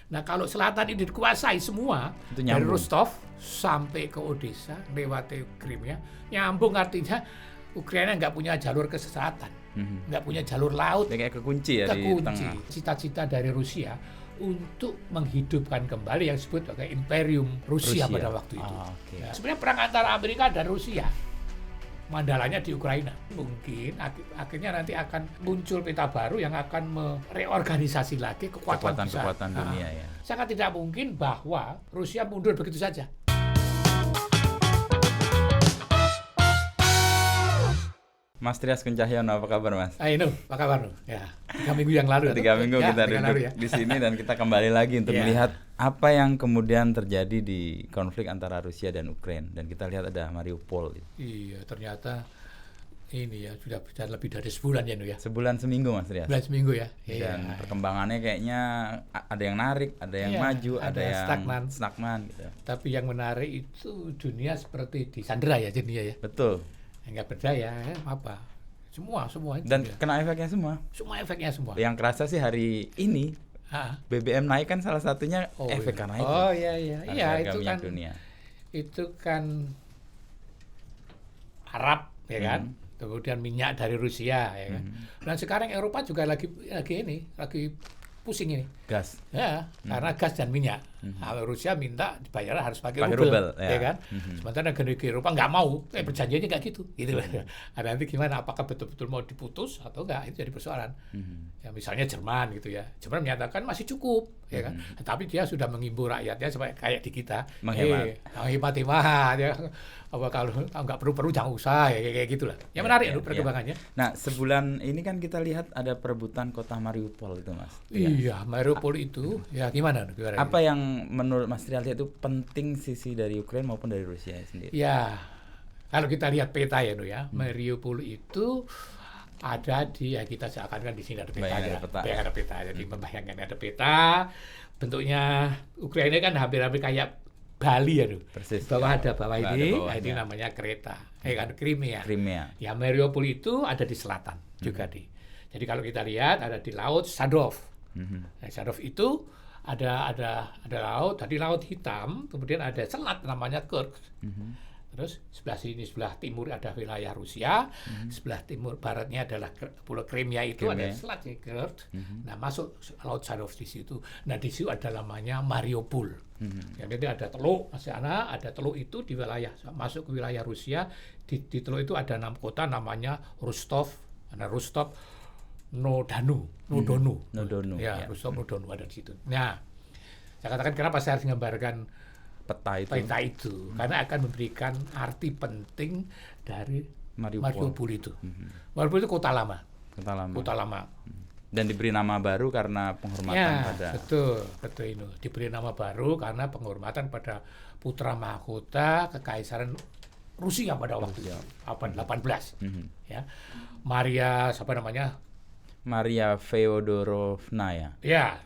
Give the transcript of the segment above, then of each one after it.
Nah kalau selatan ini dikuasai semua, Itu dari nyambung. Rostov sampai ke Odessa, lewat Crimea, nyambung artinya Ukraina nggak punya jalur ke selatan, nggak punya jalur laut, Dia kayak kekunci ya di kekunci. tengah. Cita-cita dari Rusia untuk menghidupkan kembali yang disebut sebagai Imperium Rusia pada waktu itu. Oke. Ya, sebenarnya perang antara Amerika dan Rusia, mandalanya di Ukraina. Mungkin akhirnya nanti akan muncul peta baru yang akan mereorganisasi lagi kekuatan besar. Kekuatan dunia ya. Sangat tidak mungkin bahwa Rusia mundur begitu saja. Mas Trias Kuncahyono, apa kabar Mas? Ayo, apa kabar? Ya, 3 minggu yang lalu. 3 minggu ya, kita 3 duduk lalu, ya. di sini dan kita kembali lagi untuk Ya. melihat apa yang kemudian terjadi di konflik antara Rusia dan Ukraina. Dan kita lihat ada Mariupol. Iya, ternyata ini ya sudah lebih dari sebulan ya, Nu ya. Sebulan seminggu Mas Trias. Sebulan seminggu ya. Dan Iya. perkembangannya kayaknya ada yang narik, ada yang Iya, maju, ada yang stagnan. gitu. Tapi yang menarik itu dunia seperti disandera ya jadinya ya. Betul. Enggak berdaya ya, apa? Semua itu Dan ya. kena efeknya semua. Semua efeknya semua. Yang kerasa sih hari ini Ah. BBM naik kan salah satunya efek iya. karena itu. Oh iya. Iya, Harga itu minyak kan dunia. itu kan Arab ya kan. Kemudian minyak dari Rusia ya kan. Dan sekarang Eropa juga lagi pusing ini. Gas. Ya, karena gas dan minyak. Kalau Rusia minta dibayar harus pakai Pakai rubel, rubel, ya ya. kan? Sementara negara Eropa nggak mau, perjanjiannya nggak gitu. Nah, nanti gimana? Apakah betul-betul mau diputus atau nggak? Itu jadi persoalan. Ya, misalnya Jerman gitu ya. Jerman menyatakan masih cukup, ya kan? Tapi dia sudah mengimbau rakyatnya supaya kayak di kita, hemat, ya. Apa kalau nggak perlu jangan usah, ya, kayak gitulah. Ya menarik loh perkembangannya. Nah, sebulan ini kan kita lihat ada perebutan kota Mariupol itu, Mas. Iya, Mariupol itu ya gimana? Apa yang menurut Mas Trias itu penting sisi dari Ukraina maupun dari Rusia sendiri? Ya, kalau kita lihat peta ya, Mariupol itu ada di kita seakan-akan di sini ada petanya. Ada peta. Jadi membayangkan ada peta, bentuknya Ukraina kan hampir-hampir kayak Bali ya, Persis. Bawah ada bawah ini, ini ya. namanya Kreta. Kan Crimea. Ya, Mariupol itu ada di selatan juga Jadi kalau kita lihat ada di laut Sadov. Nah, Sadov itu ada laut, tadi laut hitam, kemudian ada selat namanya Kerch. Terus sebelah timur ada wilayah Rusia, sebelah timur baratnya adalah Pulau Crimea itu ada selat Kerch. Nah, masuk laut Sadov di situ. Nah, di situ ada namanya Mariupol. Jadi ada teluk di sana, ada teluk itu di wilayah masuk ke wilayah Rusia. Di teluk itu ada 6 kota namanya Rostov, Nodonu. Ya, Rostov Nodonu ada di situ. Nah, saya katakan kenapa saya harus menggambarkan peta itu karena akan memberikan arti penting dari Mariupol itu. Mariupol itu kota lama. Dan diberi nama baru karena penghormatan pada. Betul itu. Diberi nama baru karena penghormatan pada putra mahkota kekaisaran Rusia pada waktu itu, abad 18. Ya. Maria Feodorovna ya. Ya.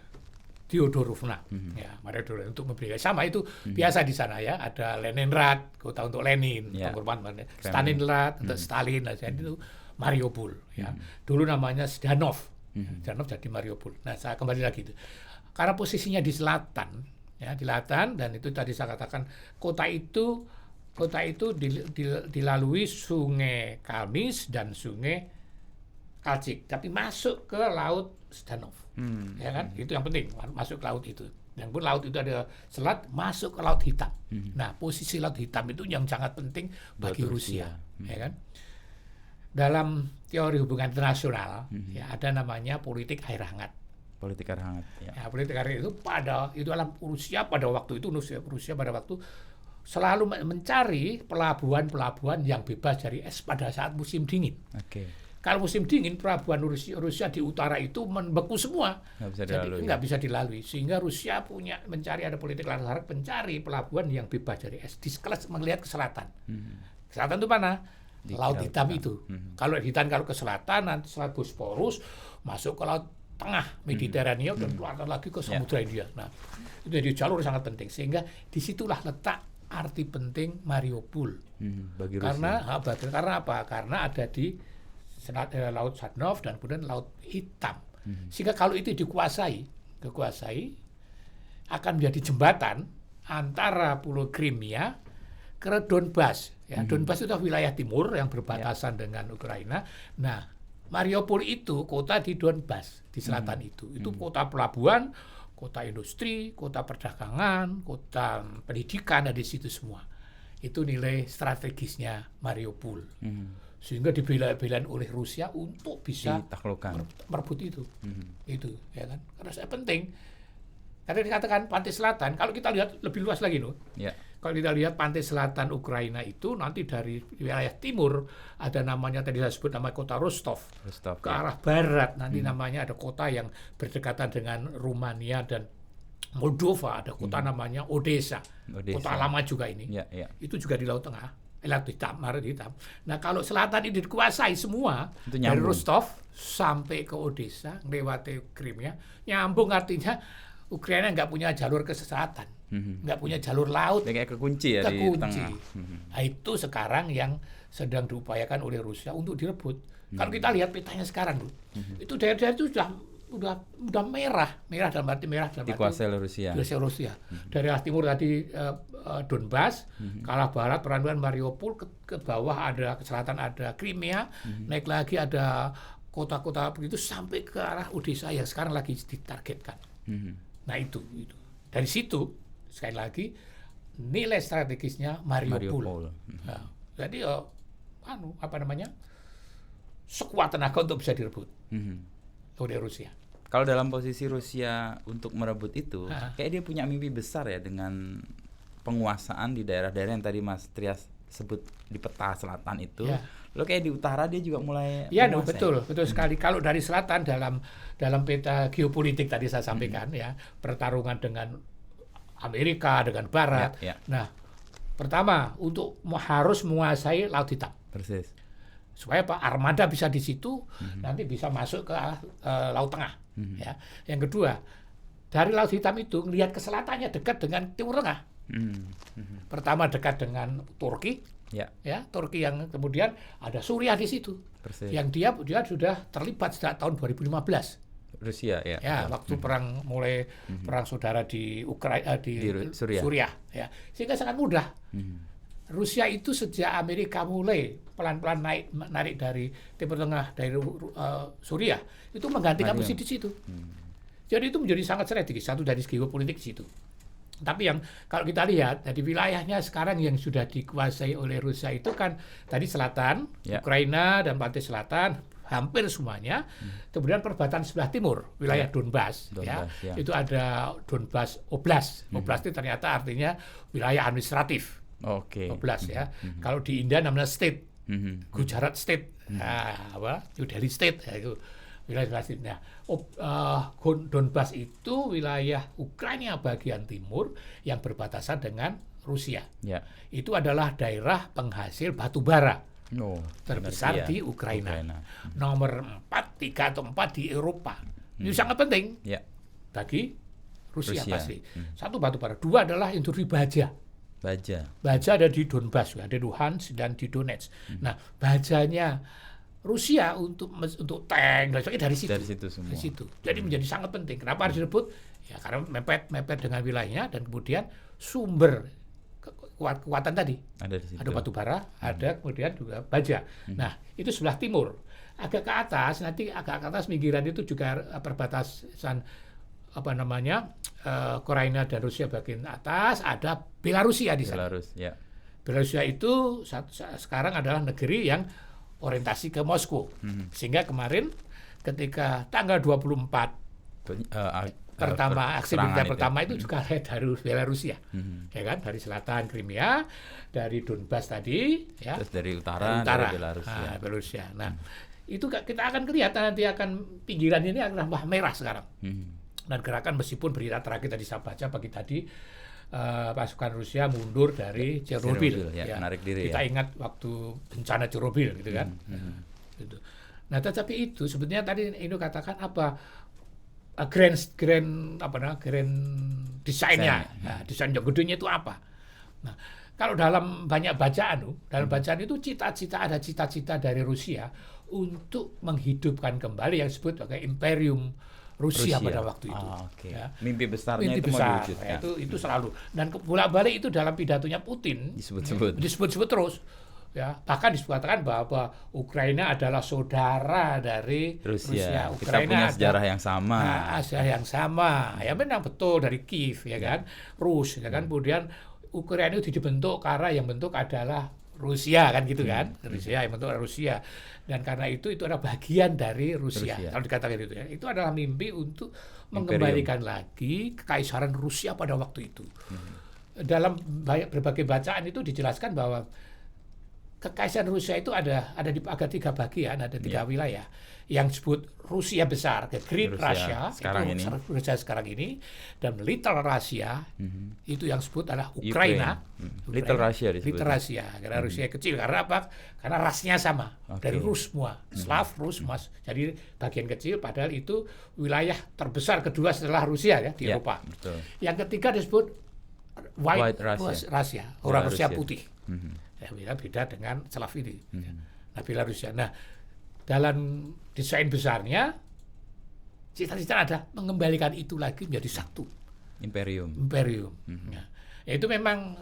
Theodorovna. Ya, Maria Feodorovna untuk memberikan sama itu biasa di sana ya, ada Leningrad, kota untuk Lenin, penghormatan. Stalingrad untuk Stalin, jadi itu Mariupol ya. Dulu namanya Zhdanov. Zhdanov jadi Mariupol. Nah, saya kembali lagi itu. Karena posisinya di selatan ya, di selatan dan itu tadi saya katakan kota itu dilalui Sungai Kalmis dan Sungai Kalchik, tapi masuk ke laut Zhdanov. Ya kan? Itu yang penting, masuk ke laut itu. Dan pun laut itu ada selat masuk ke laut hitam. Nah, posisi laut hitam itu yang sangat penting bagi Rusia, ya kan? Dalam teori hubungan internasional ya ada namanya politik air hangat. Politik air hangat. Ya, politik air hangat itu adalah Rusia pada waktu itu selalu mencari pelabuhan-pelabuhan yang bebas dari es pada saat musim dingin. Kalau musim dingin pelabuhan Rusia di utara itu membeku semua, nggak bisa dilalui. Sehingga Rusia ada politik air hangat mencari pelabuhan yang bebas dari es. Melihat ke selatan. Selatan itu mana? Laut hitam itu. Kalau ke selatan nanti Selat Bosporus masuk ke laut tengah Mediterania dan keluar lagi ke Samudra India. Nah, itu jadi jalur sangat penting sehingga disitulah letak arti penting Mariupol. Bagi Rusia. Karena apa? Karena ada di laut Zhdanov dan kemudian laut hitam. Sehingga kalau itu dikuasai akan menjadi jembatan antara Pulau Crimea ke Donbas. Ya, Donbas itu wilayah timur yang berbatasan dengan Ukraina. Nah, Mariupol itu kota di Donbas, di selatan itu. Itu kota pelabuhan, kota industri, kota perdagangan, kota pendidikan, ada di situ semua. Itu nilai strategisnya Mariupol. Sehingga dibela-belain oleh Rusia untuk bisa merebut itu. Itu, ya kan? Karena saya penting. Karena dikatakan pantai selatan, kalau kita lihat lebih luas lagi loh. Ya. Kalau kita lihat pantai selatan Ukraina itu nanti dari wilayah timur ada namanya tadi saya sebut nama kota Rostov ke arah barat nanti namanya ada kota yang berdekatan dengan Rumania dan Moldova, ada kota namanya Odessa. Kota lama juga ini. Itu juga di Laut Tengah, Laut Hitam, Laut Hitam. Nah kalau selatan ini dikuasai semua dari Rostov sampai ke Odessa, melewati Crimea, nyambung artinya Ukraina nggak punya jalur ke selatan, nggak punya jalur laut. Kayak kekunci ya di tengah. Nah, itu sekarang yang sedang diupayakan oleh Rusia untuk direbut. Kalau kita lihat petanya sekarang, itu daerah-daerah itu udah merah dalam arti dikuasai oleh Rusia. Dari arah timur tadi Donbas, ke arah barat peran Mariupol, ke bawah ada ke selatan ada Crimea, naik lagi ada kota-kota begitu sampai ke arah Odessa yang sekarang lagi ditargetkan. Nah itu dari situ sekali lagi nilai strategisnya Mariupol. Nah, jadi sekuat tenaga untuk bisa direbut oleh Rusia. Kalau dalam posisi Rusia untuk merebut itu, kayak dia punya mimpi besar ya dengan penguasaan di daerah-daerah yang tadi Mas Trias sebut di peta selatan itu. Lo kayak di utara dia juga mulai betul sekali. Kalau dari selatan dalam peta geopolitik tadi saya sampaikan ya, pertarungan dengan Amerika dengan Barat. Nah, pertama untuk harus menguasai Laut Hitam. Persis. Supaya armada bisa di situ, nanti bisa masuk ke Laut Tengah. Ya. Yang kedua, dari Laut Hitam itu ngelihat ke selatannya dekat dengan Timur Tengah. Pertama dekat dengan Turki. Ya, Turki yang kemudian ada Suriah di situ. Persis. Yang dia sudah terlibat sejak tahun 2015. Rusia waktu perang saudara di Ukraina di Suriah ya. Sehingga sangat mudah. Rusia itu sejak Amerika mulai pelan-pelan narik dari Timur Tengah dari Suriah itu menggantikan posisi di situ. Jadi itu menjadi sangat strategis satu dari geopolitik di situ. Tapi yang kalau kita lihat dari wilayahnya sekarang yang sudah dikuasai oleh Rusia itu kan tadi selatan, Ukraina dan pantai selatan hampir semuanya. Kemudian perbatasan sebelah timur, wilayah Donbas itu ada Donbas Oblast. Oblast itu ternyata artinya wilayah administratif. Oblast ya. Kalau di India namanya state, Gujarat state, New Delhi state, itu wilayah state. Nah, Donbas itu wilayah Ukraina bagian timur yang berbatasan dengan Rusia. Itu adalah daerah penghasil batu bara terbesar di Ukraina. Nomor 3 atau 4 di Eropa. Ini sangat penting bagi Rusia. Pasti. Satu batu bara. Dua adalah industri baja. Baja ada di Donbas, ada di Luhansk dan di Donetsk. Nah, bajanya Rusia untuk tank dan sebagainya dari situ semua. Dari situ. Jadi menjadi sangat penting. Kenapa harus direbut? Ya karena mepet dengan wilayahnya dan kemudian sumber kekuatan tadi. Ada batu bara, ada kemudian juga baja. Nah, itu sebelah timur. Agak ke atas, nanti agak ke atas pinggiran itu juga perbatasan Ukraina dan Rusia bagian atas, ada Belarusia di sana. Belarusia itu sekarang adalah negeri yang orientasi ke Moskow. Sehingga kemarin ketika tanggal 24 aksi militer pertama itu juga dari Belarusia. Ya kan, dari selatan Crimea, dari Donbas tadi, ya. Terus dari utara. Dari Belarusia. Nah, itu kita akan kelihatan nanti pinggiran ini akan tambah merah sekarang. Dan gerakan meskipun berita terakhir tadi saya baca pagi tadi pasukan Rusia mundur dari Chernobyl menarik diri. Kita ingat waktu bencana Chernobyl gitu kan. Gitu. Nah, tetapi itu sebenarnya tadi Indo katakan grand desainnya. Nah, desain yang gedenya itu apa? Nah, kalau dalam banyak bacaan itu ada cita-cita dari Rusia untuk menghidupkan kembali yang disebut sebagai Imperium Rusia pada waktu itu. Ya. Mimpi besarnya itu besar, mau diwujudkan. Itu selalu. Dan bolak-balik itu dalam pidatonya Putin disebut-sebut terus. Ya, bahkan disebutkan bahwa Ukraina adalah saudara dari Rusia. Ukraina kita punya sejarah yang sama. Sejarah yang sama. Ya memang betul dari Kiev ya kan, Rus ya kan. Kemudian Ukraina itu dibentuk karena yang bentuk adalah Rusia kan gitu kan. Rusia yang bentuk Rusia. Dan karena itu adalah bagian dari Rusia. Kalau dikatakan itu ya. Itu adalah mimpi untuk mengembalikan lagi kekaisaran Rusia pada waktu itu. Dalam berbagai bacaan itu dijelaskan bahwa kekaisaran Rusia itu ada 3 bagian, ada 3 wilayah. Yang disebut Rusia besar, the Great Russia, Rusia sekarang ini, dan Little Russia, itu yang disebut adalah Ukraina. Little Russia disebut. Little Russia, karena Rusia kecil. Karena apa? Karena rasnya sama, dari Rus semua, Slav, Rus, jadi bagian kecil, padahal itu wilayah terbesar kedua setelah Rusia ya di Eropa. Betul. Yang ketiga disebut White Russia, orang Rusia putih. Ya, beda dengan Slav ini. Nah, Belarusia. Nah, dalam desain besarnya, cita-cita ada mengembalikan itu lagi menjadi satu. Imperium. Ya. Itu memang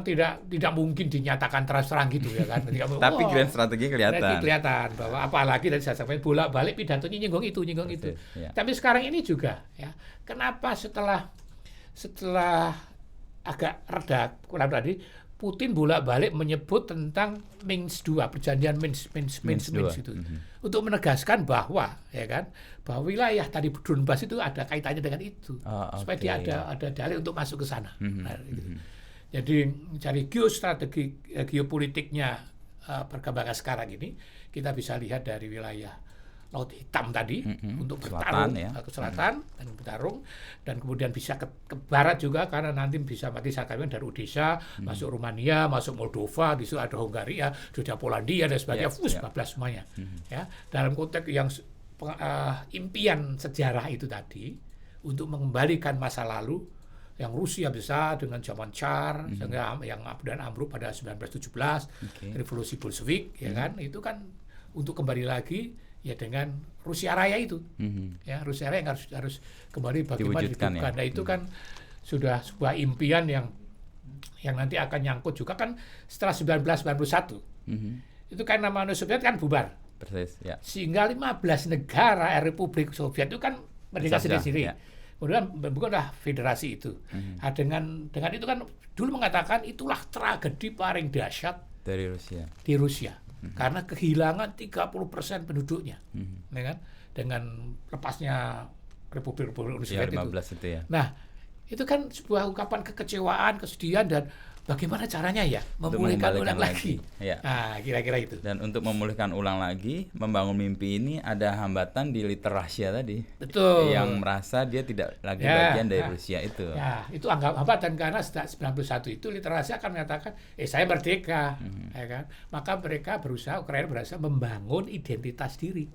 tidak mungkin dinyatakan terang gitu ya kan. Tapi grand strategi kelihatan bahwa apalagi dari saya sampaikan bolak-balik pidatonya nyinggung itu. Ya. Tapi sekarang ini juga ya, kenapa setelah agak reda kurang tadi, Putin bolak-balik menyebut tentang Minsk II, perjanjian Minsk itu, untuk menegaskan bahwa wilayah tadi Donbas itu ada kaitannya dengan itu, supaya dia ada dalih untuk masuk ke sana. Jadi dari geopolitiknya perkembangan sekarang ini, kita bisa lihat dari wilayah Laut Hitam tadi untuk bertarung ke selatan dan bertarung, dan kemudian bisa ke barat juga karena nanti bisa mati sakitnya dari Odessa masuk Rumania, masuk Moldova, di situ ada Hungaria, sudah Polandia dan sebagainya, 14 semuanya. Ya, dalam konteks yang impian sejarah itu tadi untuk mengembalikan masa lalu yang Rusia besar dengan zaman Tsar, yang dan ambruk pada 1917, revolusi Bolshevik, ya kan, itu kan untuk kembali lagi ya dengan Rusia Raya itu, ya Rusia Raya yang harus kembali bagaimana dihidupkan. Nah itu kan sudah sebuah impian yang nanti akan nyangkut juga kan setelah 1991. Itu kan nama Uni Soviet kan bubar. Persis, ya. Sehingga 15 negara Republik Soviet itu kan merdeka sendiri-sendiri. Ya. Kemudian bukanlah federasi itu. Nah, dengan itu kan dulu mengatakan itulah tragedi paling dahsyat di Rusia. Karena kehilangan 30% penduduknya, ya kan? Dengan lepasnya Republik Rusia itu. Ya. Nah, itu kan sebuah ungkapan kekecewaan, kesedihan, dan bagaimana caranya ya memulihkan ulang lagi. Ya. Nah, kira-kira itu. Dan untuk memulihkan ulang lagi, membangun mimpi ini ada hambatan di Little Russia tadi. Betul. Yang merasa dia tidak lagi bagian dari Rusia itu. Ya, itu anggap hambatan karena sejak 91 itu Little Russia akan menyatakan, saya merdeka, ya kan? Maka mereka Ukraina berusaha membangun identitas diri.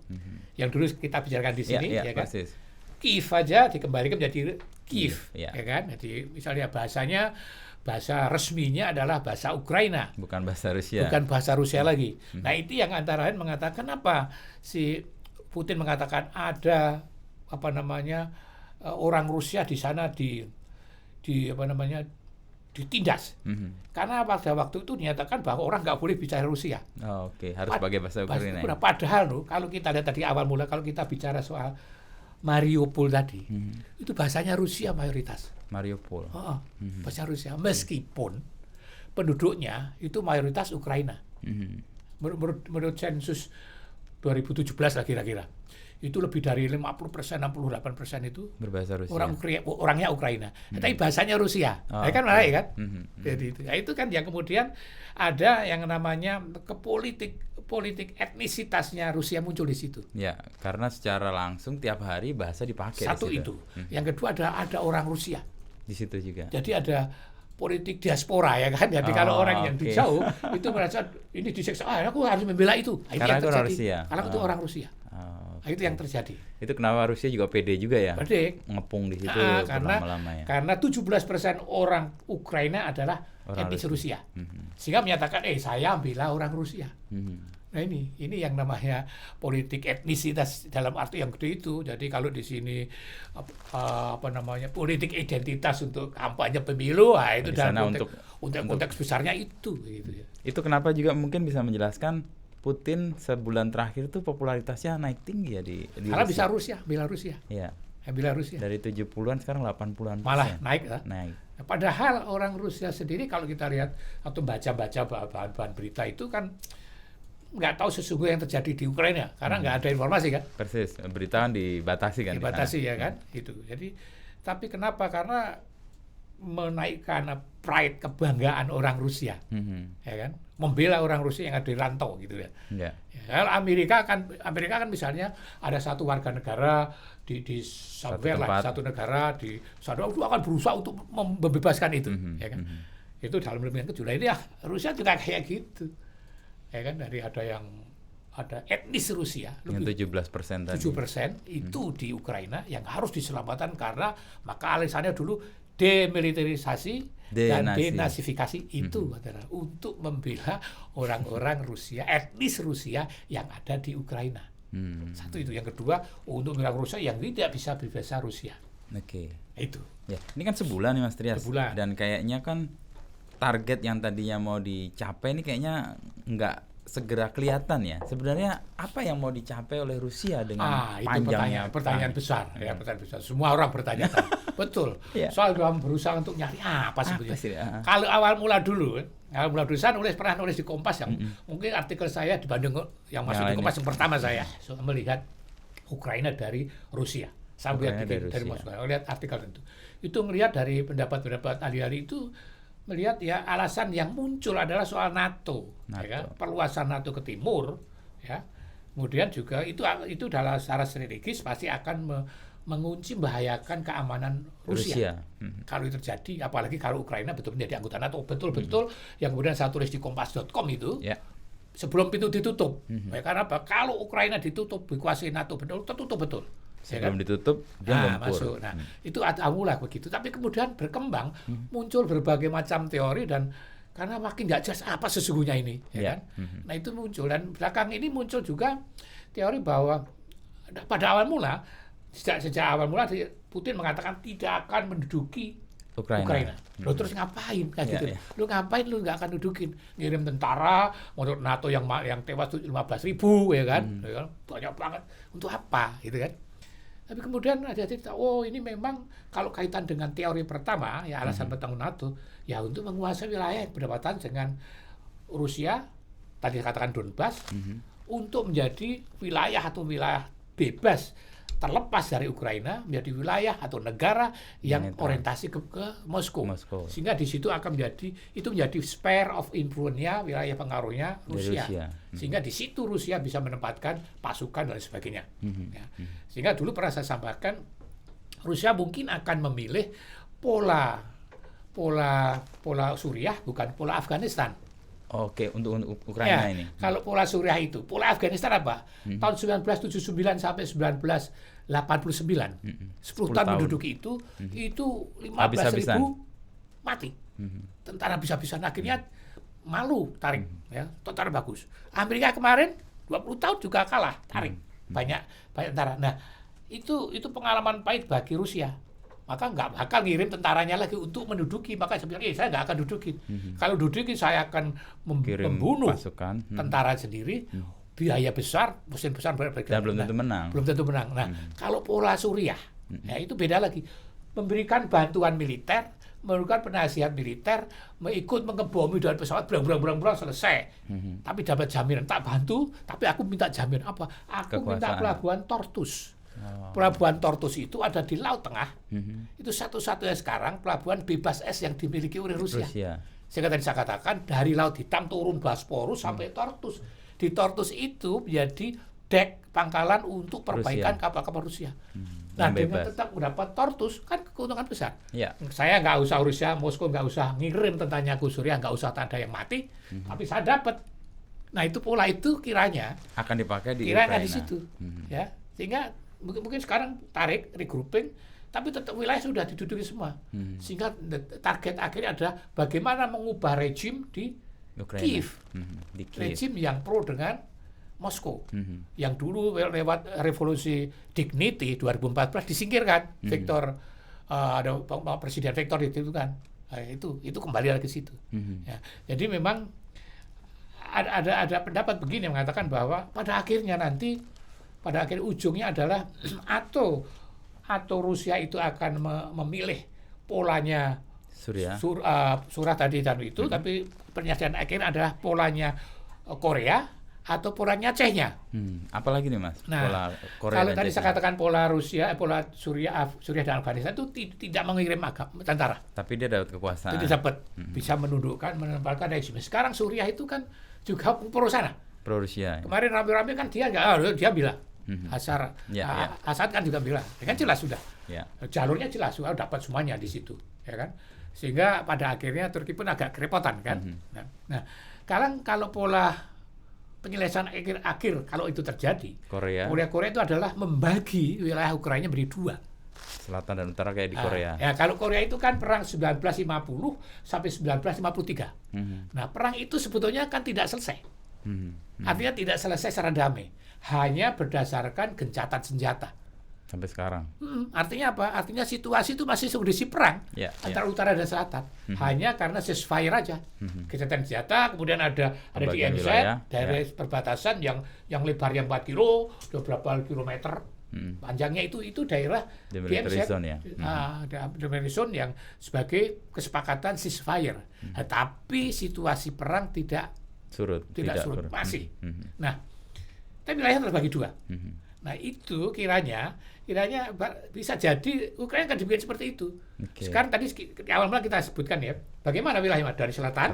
Yang dulu kita bicarakan di sini, ya kan? Persis. Kiev aja dikembalikan menjadi Kiev, ya kan? Jadi misalnya bahasa resminya adalah bahasa Ukraina, bukan bahasa Rusia. Bukan bahasa Rusia lagi. Nah, itu yang antara lain mengatakan apa? Si Putin mengatakan ada orang Rusia di sana ditindas. Karena pada waktu itu dinyatakan bahwa orang nggak boleh bicara Rusia. Harus pakai bahasa Ukraina. Padahal kalau kita lihat tadi awal mula kalau kita bicara soal Mariupol tadi, itu bahasanya Rusia mayoritas. Mariupol. Bahasa Rusia, meskipun penduduknya itu mayoritas Ukraina. Menurut sensus 2017 lah kira-kira, itu lebih dari 50%, 68% itu berbahasa Rusia. Orangnya Ukraina, tapi bahasanya Rusia. Kan menarik kan? Jadi itu kan yang kemudian ada yang namanya politik etnisitasnya Rusia muncul di situ. Ya, karena secara langsung tiap hari bahasa dipakai. Satu di situ. Yang kedua ada orang Rusia di situ juga. Jadi ada politik diaspora ya kan. Jadi kalau orang yang di jauh itu merasa ini disiksa, aku harus membela itu. Karena itu orang Rusia. Karena itu orang Rusia. Itu yang terjadi. Itu kenapa Rusia juga pede juga ya? Pede. Ngepung di situ lama-lama ya. Karena 17% orang Ukraina adalah etnis Rusia. Sehingga menyatakan, saya bela orang Rusia. Nah ini yang namanya politik etnisitas dalam arti yang gede itu. Jadi kalau di sini politik identitas untuk kampanye pemilu, itu dalam konteks besarnya itu. Gitu ya. Itu kenapa juga mungkin bisa menjelaskan Putin sebulan terakhir itu popularitasnya naik tinggi ya di karena Rusia. Bela Rusia. Iya. Bela Rusia. Dari 70-an sekarang 80-an. Malah naik ya. Naik. Padahal orang Rusia sendiri kalau kita lihat atau baca-baca bahan-bahan berita itu kan nggak tahu sesungguhnya yang terjadi di Ukraina karena nggak ada informasi kan. Persis, berita kan dibatasi kan. Dibatasi ya kan, itu. Jadi tapi kenapa? Karena menaikkan pride, kebanggaan orang Rusia, ya kan, membela orang Rusia yang ada di rantau gitu ya. Yeah. Ya, Amerika kan misalnya ada satu warga negara di satu negara di sana itu akan berusaha untuk membebaskan itu, ya kan. Itu dalam lebih kecil. Ini ya Rusia juga kayak gitu. Ya kan, dari ada etnis Rusia yang 17% tadi. 7% itu di Ukraina yang harus diselamatkan karena maka alasannya dulu demilitarisasi dan denasifikasi itu adalah untuk membela orang-orang Rusia, etnis Rusia yang ada di Ukraina. Satu itu, yang kedua untuk membela Rusia yang tidak bisa berbahasa Rusia. Oke. Itu. Ya, ini kan sebulan nih Mas Trias. Sebulan. Dan kayaknya kan target yang tadinya mau dicapai ini kayaknya nggak segera kelihatan ya. Sebenarnya apa yang mau dicapai oleh Rusia dengan panjangnya? Itu pertanyaan besar. Ya, pertanyaan besar. Semua orang bertanya. Betul. Soal dalam berusaha untuk nyari apa sebetulnya. Kalau awal mula dulu saya pernah nulis di Kompas yang mungkin artikel saya dibanding yang masuk di Kompas yang pertama saya melihat Ukraina dari Rusia. Sampai dari Moskow. Lihat artikel itu ngelihat dari pendapat ahli-ahli itu, melihat ya alasan yang muncul adalah soal NATO. Ya, perluasan NATO ke timur, ya. Kemudian juga itu dalam secara strategis pasti akan mengunci membahayakan keamanan Rusia. Kalau itu terjadi, apalagi kalau Ukraina betul menjadi anggota NATO, betul-betul yang kemudian saya tulis di kompas.com itu, sebelum pintu ditutup. Ya, karena apa? Kalau Ukraina ditutup, dikuasai NATO betul, tertutup betul. Sebelum ditutup dia masuk. Nah, itu awalnya begitu. Tapi kemudian berkembang, muncul berbagai macam teori dan karena makin nggak jelas apa sesungguhnya ini, ya kan? Nah itu muncul dan belakang ini muncul juga teori bahwa pada awal mula, sejak awal mula Putin mengatakan tidak akan menduduki Ukraina. Lo terus ngapain? Gitu. Lo ngapain? Lo nggak akan dudukin? Ngirim tentara, menurut NATO yang tewas 15.000, ya kan? Banyak banget. Untuk apa? Gitu kan? Tapi kemudian ada cerita, ini memang kalau kaitan dengan teori pertama, ya alasan bertanggung NATO, ya untuk menguasai wilayah yang berdekatan dengan Rusia, tadi katakan Donbas, untuk menjadi wilayah atau wilayah bebas, terlepas dari Ukraina, menjadi wilayah atau negara yang orientasi ke Moskow. Sehingga di situ akan menjadi sphere of influence-nya, wilayah pengaruhnya Rusia. Sehingga di situ Rusia bisa menempatkan pasukan dan sebagainya. Ya. Sehingga dulu pernah saya sampaikan, Rusia mungkin akan memilih pola Suriah, bukan pola Afghanistan. Oke, untuk Ukraina ini. Kalau pola Suriah itu, pola Afghanistan apa? Tahun 1979 sampai 1989, 10 tahun menduduki itu 15.000 mati. Tentara habis-habisan, akhirnya malu tarik, ya, tentara bagus. Amerika kemarin 20 tahun juga kalah, tarik. Banyak tentara. Nah, itu pengalaman pahit bagi Rusia. Maka nggak bakal ngirim tentaranya lagi untuk menduduki. Maka saya bilang, saya nggak akan dudukin. Kalau dudukin, saya akan membunuh pasukan tentara sendiri, biaya besar, mesin besar, dan belum tentu menang. Belum tentu menang. Nah, kalau pola Suriah, ya itu beda lagi. Memberikan bantuan militer, memberikan penasihat militer, mengebomi dengan pesawat, berang, selesai. Tapi dapat jaminan, tak bantu, tapi aku minta jaminan apa? Aku minta pelabuhan Tortus. Pelabuhan Tortus itu ada di Laut Tengah. Itu satu-satunya sekarang pelabuhan bebas es yang dimiliki oleh Rusia. Sehingga tadi saya katakan dari Laut Hitam turun Bosporus sampai Tortus. Di Tortus itu menjadi dek pangkalan untuk perbaikan kapal-kapal Rusia. Nah, dengan tetap mendapat Tortus kan keuntungan besar. Saya nggak usah Rusia, Moskow nggak usah ngirim tentaranya ke Suriah, nggak usah ada yang mati, tapi saya dapat. Nah, itu pola itu kiranya akan dipakai di Ukraina. Di situ, ya, sehingga mungkin sekarang tarik regrouping, tapi tetap wilayah sudah diduduki semua. Sehingga target akhirnya adalah bagaimana mengubah rejim di Ukraina. Kiev. Rejim yang pro dengan Moskow. Yang dulu lewat revolusi Dignity 2014 disingkirkan. Viktor, ada Presiden Viktor itu kan. Itu kembali lagi ke situ. Ya. Jadi memang ada pendapat begini yang mengatakan bahwa pada akhirnya nanti, pada akhir ujungnya adalah atau Rusia itu akan memilih polanya Surah tadi dan itu, tapi pernyataan akhir adalah polanya Korea atau pola Acehnya. Apalagi nih Mas? Nah, pola Korea kalau tadi saya katakan pola Rusia, pola Suriah dan Afghanistan itu tidak mengirim tentara. Tapi dia dapat kekuasaan. Itu dapat bisa menempatkan regime. Sekarang Suriah itu kan juga pro sana. Pro Rusia. Kemarin rame-rame kan dia bilang. Assad kan juga bilang. Kan jelas sudah. Jalurnya jelas sudah dapat semuanya di situ, ya kan? Sehingga pada akhirnya Turki pun agak kerepotan kan. Nah, kalau pola penyelesaian akhir kalau itu terjadi, Korea itu adalah membagi wilayah Ukraina menjadi dua, selatan dan utara kayak di Korea. Ya, kalau Korea itu kan perang 1950 sampai 1953. Nah, perang itu sebetulnya kan tidak selesai. Artinya tidak selesai secara damai, hanya berdasarkan gencatan senjata. Sampai sekarang. Artinya apa? Artinya situasi itu masih kondisi perang antara utara dan selatan. Hanya karena ceasefire aja. Gencatan senjata, kemudian ada di NZ, dari perbatasan yang lebarnya 4 kilo, berapa kilometer panjangnya itu daerah demilitarized zone demilitarized zone yang sebagai kesepakatan ceasefire. Tapi situasi perang tidak surut, masih. Nah, tapi wilayahnya terbagi dua. Nah, itu kiranya bisa jadi Ukraina akan dibikin seperti itu. Sekarang tadi awal-awal kita sebutkan ya, bagaimana wilayahnya dari selatan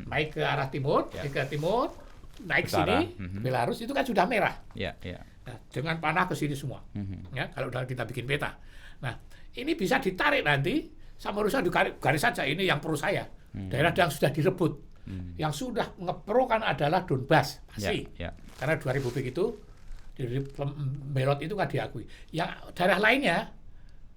naik ke arah timur, naik sini, Belarus itu kan sudah merah. Nah, dengan panah ke sini semua. Ya, kalau kita bikin peta. Nah, ini bisa ditarik nanti sama Rusia di garis saja ini yang pro saya. Daerah yang sudah direbut. Yang sudah ngepro kan adalah Donbas, pasti. Karena 2 republik itu di Belot itu kan diakui. Yang daerah lainnya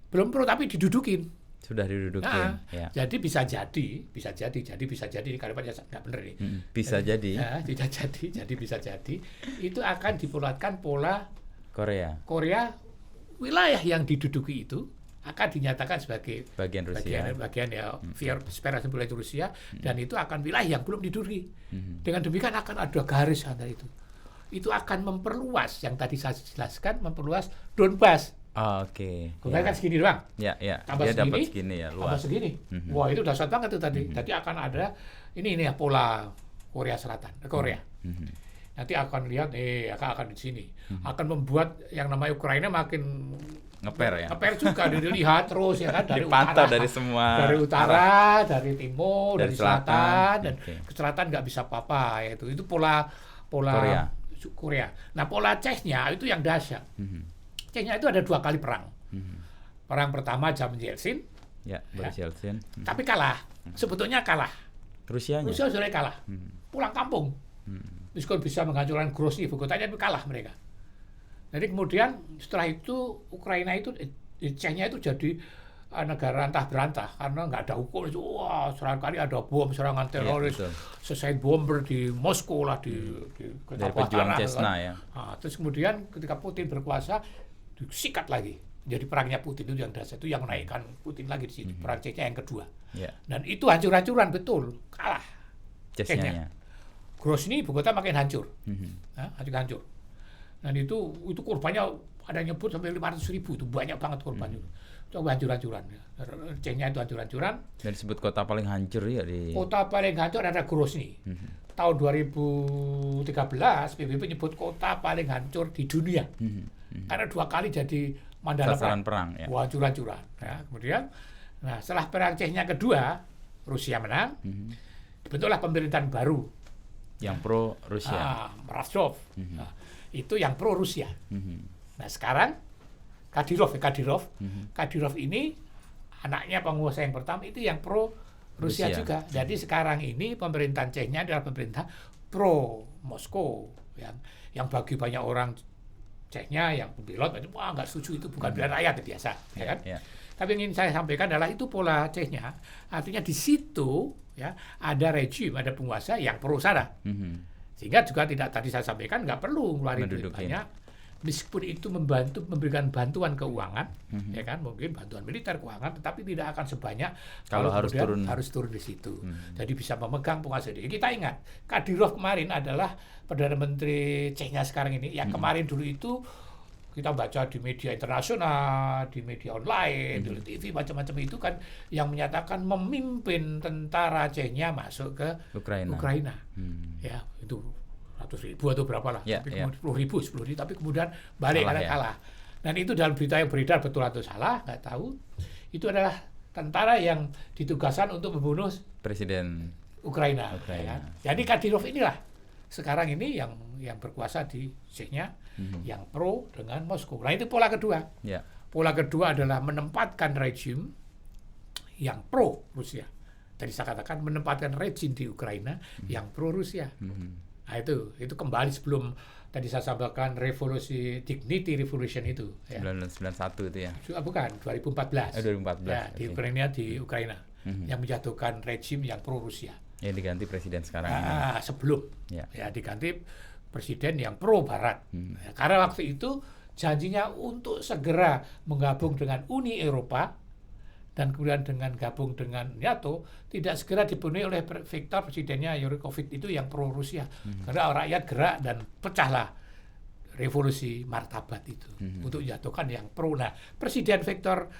belum pro tapi didudukin. Sudah didudukin. Jadi bisa jadi ini kalimatnya nggak benar nih. Bisa jadi. Jadi bisa jadi itu akan dibulatkan pola Korea. Wilayah yang diduduki itu akan dinyatakan sebagai bagian Rusia. Bagian separation wilayah Rusia dan itu akan wilayah yang belum diduduki. Dengan demikian akan ada garis antara itu. Itu akan memperluas yang tadi saya jelaskan, memperluas Donbas. Donbas kan segini doang. Tambah dia dapat segini ya, luas. Tambah segini. Wah, itu dahsyat banget itu tadi. Jadi akan ada ini ya pola Korea Selatan, Korea. Nanti akan lihat akan di sini. Akan membuat yang namanya Ukraina makin ngeper juga dilihat terus ya kan dari dipantau utara, dari semua dari utara, dari timur, dari selatan dan ke selatan nggak bisa apa-apa itu pola Korea. Nah, pola Chechnya itu yang dahsyat. Chechnya itu ada 2 kali perang. Perang pertama zaman Yeltsin. Boris Yeltsin. Tapi kalah. Sebetulnya kalah. Rusia sudah kalah. Pulang kampung. Meskipun bisa menghancurkan Grozny, ibu kotanya, tapi kalah mereka. Jadi kemudian setelah itu Ukraina itu Chechnya itu jadi negara antah berantah karena nggak ada hukum itu. Wah, serangan kali ada serangan teroris, selesai bomber di Moskow lah di dari pejuang Cessna ya. Nah, terus kemudian ketika Putin berkuasa disikat lagi. Jadi perangnya Putin itu yang dasar itu yang menaikkan Putin lagi di sini. Perang Chechnya yang kedua. Dan itu hancur-hancuran betul, kalah Chechnya. Grozny ibu kota makin hancur. Hancur. Dan itu korbannya ada nyebut sampai 500.000 itu banyak banget korbannya. Coba hancur-hancuran. Chechnya itu hancur-hancuran. Dan disebut kota paling hancur ya di. Kota paling hancur ada Grozny. Tahun 2013 PBB menyebut kota paling hancur di dunia. Karena 2 kali jadi mandala perang. Hancur-hancuran. Ya, kemudian, setelah perang Chechnya kedua, Rusia menang. Dibentuklah pemerintahan baru. Yang pro Rusia. Rostov. Itu yang pro Rusia. Nah, sekarang Kadyrov. Kadyrov ini anaknya penguasa yang pertama itu yang pro Rusia juga. Jadi sekarang ini pemerintahan Chechnya adalah pemerintah pro Moskow yang bagi banyak orang Chechnya yang pembelot nggak setuju itu bukan pilihan rakyat biasa, ya kan? Tapi yang ingin saya sampaikan adalah itu pola Chechnya. Artinya di situ ya ada rejim, ada penguasa yang pro sana. Sehingga juga tidak, tadi saya sampaikan, nggak perlu ngeluarin duit banyak, meskipun itu memberikan bantuan keuangan, ya kan, mungkin bantuan militer, keuangan, tetapi tidak akan sebanyak kalau harus turun di situ. Jadi bisa memegang penguasa. Kita ingat, Kadyrov kemarin adalah Perdana Menteri Chechnya sekarang ini, yang kemarin dulu itu kita baca di media internasional, di media online, di TV, macam-macam itu kan yang menyatakan memimpin tentara Chechnya masuk ke Ukraina. Ya, itu 100.000 atau berapa lah, tapi 10.000, tapi kemudian balik karena kalah. Dan itu dalam berita yang beredar, betul atau salah, nggak tahu. Itu adalah tentara yang ditugaskan untuk membunuh presiden Ukraina. Ya kan? Jadi Kadyrov inilah sekarang ini yang berkuasa di Chechnya, yang pro dengan Moskow. Nah itu pola kedua. Pola kedua adalah menempatkan rejim yang pro Rusia. Tadi saya katakan menempatkan rejim di Ukraina yang pro Rusia. Nah itu kembali sebelum tadi saya sampaikan revolusi Dignity Revolution itu. 1991 itu ya? Bukan, 2014. 2014. Ya, di Ukraina, yang menjatuhkan rejim yang pro Rusia. Yang diganti presiden sekarang. Sebelum ya diganti presiden yang pro Barat. Karena waktu itu janjinya untuk segera menggabung dengan Uni Eropa dan kemudian dengan gabung dengan NATO, tidak segera dipenuhi oleh Viktor, presidennya Yanukovych itu yang pro Rusia. Karena rakyat gerak dan pecahlah revolusi martabat itu untuk menjatuhkan yang pro. Nah, Presiden Viktor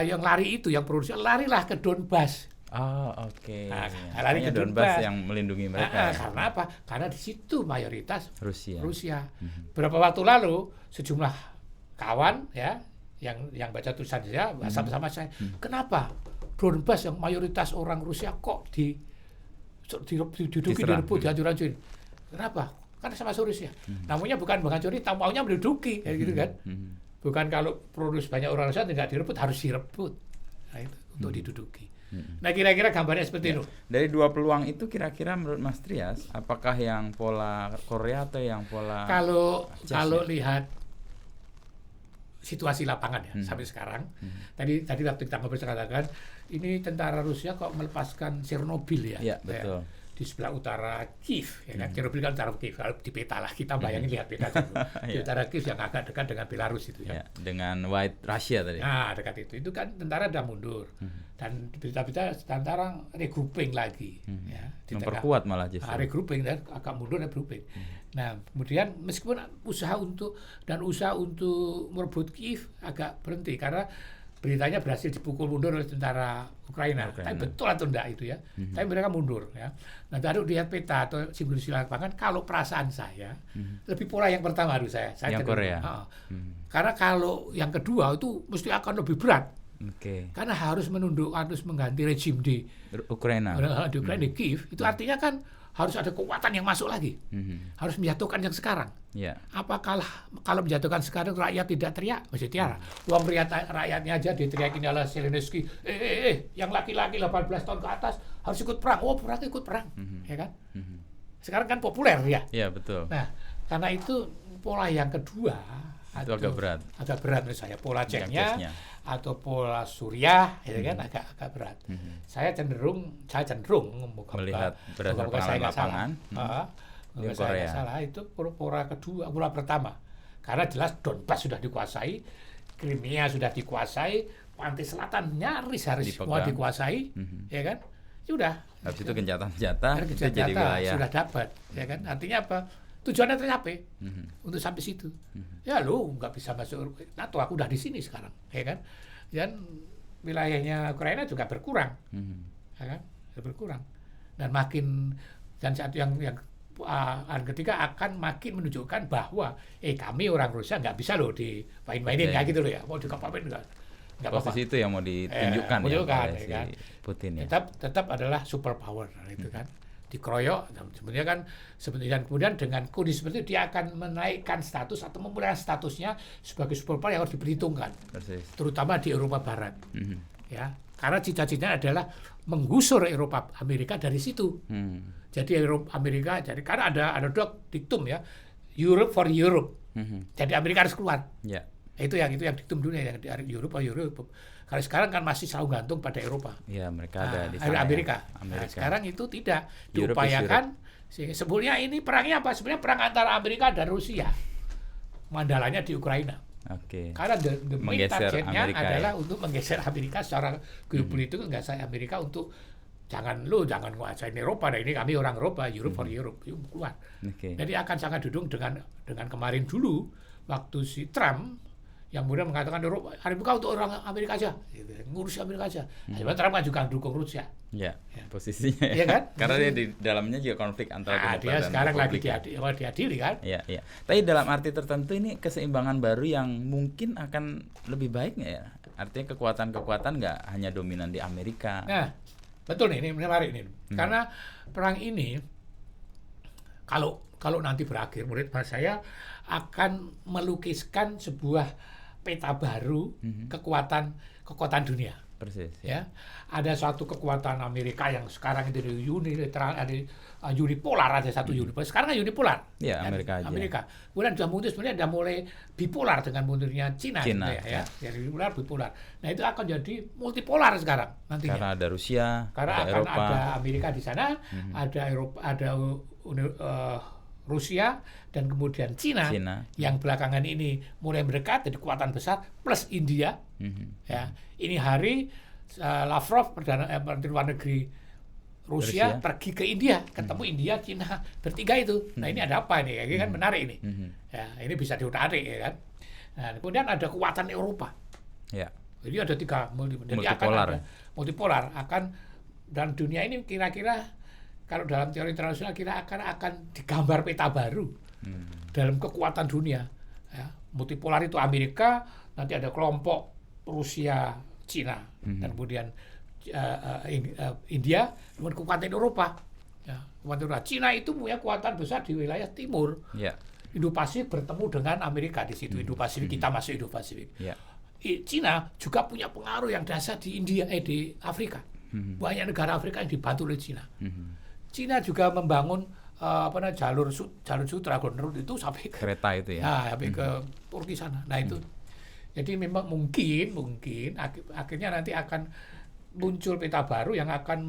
yang lari itu, yang pro Rusia, larilah ke Donbas. Oke. Nah, lari ke Donbas yang melindungi mereka. Karena apa? Karena di situ mayoritas Rusia. Beberapa waktu lalu sejumlah kawan ya yang baca tulisan saya bersama saya, kenapa Donbas yang mayoritas orang Rusia kok diduduki, direbut, dihancur-hancurin? Kenapa? Karena sama Rusia. Namanya bukan menghancuri, maunya menduduki, kayak gitu kan? Bukan kalau produs banyak orang Rusia tidak direbut, harus direbut. Nah, itu untuk diduduki. Nah, kira-kira gambarnya seperti itu. Dari dua peluang itu kira-kira menurut Mas Trias, apakah yang pola Korea atau yang pola kalau lihat situasi lapangan ya sampai sekarang. Tadi waktu kita ngobrol saya katakan ini tentara Rusia kok melepaskan Chernobyl ya. Betul. Di sebelah utara Kiev ya kan. Chernobyl kan utara Kiev. Kalau di peta lah kita bayangin lihat peta di utara Kiev yang agak dekat dengan Belarus itu ya. Dengan White Russia tadi. Nah, dekat itu. Itu kan tentara udah mundur. Dan berita-berita tentara regrouping lagi ya. Memperkuat malah justru. Regrouping dan agak mundur regrouping. Nah, kemudian meskipun usaha untuk merebut Kiev agak berhenti karena beritanya berhasil dipukul mundur oleh tentara Ukraina. Tapi betul atau enggak itu ya. Tapi mereka mundur ya. Nah, taruh lihat peta atau simulasi lapangan, kalau perasaan saya lebih pola yang pertama harus saya yang Korea. Karena kalau yang kedua itu mesti akan lebih berat. Karena harus mengganti rejim di Ukraina. Di Ukraina, di Kiev. Itu artinya kan harus ada kekuatan yang masuk lagi. Harus menjatuhkan yang sekarang. Apakah kalau menjatuhkan sekarang rakyat tidak teriak? Mesti tiara. Uang rakyatnya aja diteriakin oleh Zelensky. Yang laki-laki 18 tahun ke atas harus ikut perang. Perang ikut perang. Ya kan? Sekarang kan populer ya. Iya, betul. Nah, karena itu pola yang kedua itu agak berat menurut saya. Pola Chechnya atau pola Suriah itu kan agak berat. Saya cenderung melihat berdasarkan lapangan. Saya salah itu pola kedua, pola pertama. Karena jelas Donbas sudah dikuasai, Crimea sudah dikuasai, pantai selatan nyaris harus semua dikuasai, ya kan? Sudah. Habis itu gencatan-senjata itu jadi wilayah. Sudah dapat, ya kan? Artinya apa? Tujuannya tercapai untuk sampai situ. Ya lu nggak bisa masuk NATO, aku udah di sini sekarang, ya kan? Dan wilayahnya Ukraina juga berkurang, ya kan? Berkurang. Dan saat yang ketiga akan makin menunjukkan bahwa kami orang Rusia nggak bisa loh dimain-mainin kayak gitu loh ya, mau dikapain nggak posisi itu yang mau ditunjukkan ya si Putin ya. Tetap adalah super power itu kan. Dikeroyok, sebenarnya kemudian dengan kondisi seperti itu dia akan menaikkan status atau memulihkan statusnya sebagai superpower yang harus diperhitungkan, terutama di Eropa Barat, ya, karena cita-citanya adalah menggusur Eropa Amerika dari situ. Jadi Amerika, karena ada diktum ya, Europe for Europe, jadi Amerika harus keluar. Itu yang diktum dunia yang di Europe Kalau sekarang kan masih selalu gantung pada Eropa. Ya, mereka ada di sana. Amerika. Nah, sekarang itu tidak diupayakan. Sebenarnya ini perangnya apa? Sebenarnya perang antara Amerika dan Rusia. Mandalanya di Ukraina. Karena the main targetnya adalah untuk menggeser Amerika secara geopolitik, menggeser Amerika untuk jangan nguasain Eropa. Nah, ini kami orang Eropa, Europe for Europe, keluar. Jadi akan sangat dudung dengan kemarin dulu waktu si Trump yang kemudian mengatakan Amerika untuk orang Amerika aja, gitu, ngurus Amerika aja. Sebenarnya Trump kan juga dukung Rusia. Ya. Posisinya. Iya kan? Karena dia di dalamnya juga konflik antara dia sekarang lagi diadili kan? Iya. Tapi dalam arti tertentu ini keseimbangan baru yang mungkin akan lebih baik nggak ya? Artinya kekuatan-kekuatan nggak hanya dominan di Amerika. Nah, betul nih, ini menarik nih. Karena perang ini kalau nanti berakhir, menurut saya akan melukiskan sebuah peta baru kekuatan dunia. Persis. Ya, ada suatu kekuatan Amerika yang sekarang itu unilateral, ada unipolar, ada satu unipolar. Sekarang kan unipolar. Ya, Amerika aja. Kemudian sudah muncul sebenarnya, sudah mulai bipolar dengan mundurnya Cina. Ya. Jadi bipolar. Nah, itu akan jadi multipolar sekarang nantinya. Karena ada Rusia, karena ada akan Eropa. ada Amerika di sana, ada Eropa, ada Rusia, dan kemudian Cina yang belakangan ini mulai mendekat jadi kekuatan besar, plus India. Ya, ini hari Lavrov, Menteri Luar Negeri Rusia pergi ke India, ketemu India, Cina, bertiga itu. Nah, ini ada apa ini? Ini kan menarik ini. Ya, ini bisa ditarik, ya kan. Nah, kemudian ada kekuatan Eropa. Ya. Jadi ada tiga multipolar akan, dan dunia ini kira-kira kalau dalam teori internasional kira akan digambar peta baru dalam kekuatan dunia. Ya, multipolar itu Amerika, nanti ada kelompok Rusia, Cina, dan kemudian India, kemudian kekuatan Eropa. Ya, kekuatan Eropa. Cina itu punya kekuatan besar di wilayah timur. Indo-Pasifik bertemu dengan Amerika di situ. Indo-Pasifik, kita masuk Indo-Pasifik. Cina juga punya pengaruh yang dasar di India, di Afrika. Banyak negara Afrika yang dibantu oleh Cina. Cina juga membangun jalur sutra Golden Road itu sampai ke kereta itu ya. Sampai ke Turki sana. Nah, itu. Jadi memang mungkin akhirnya nanti akan muncul peta baru yang akan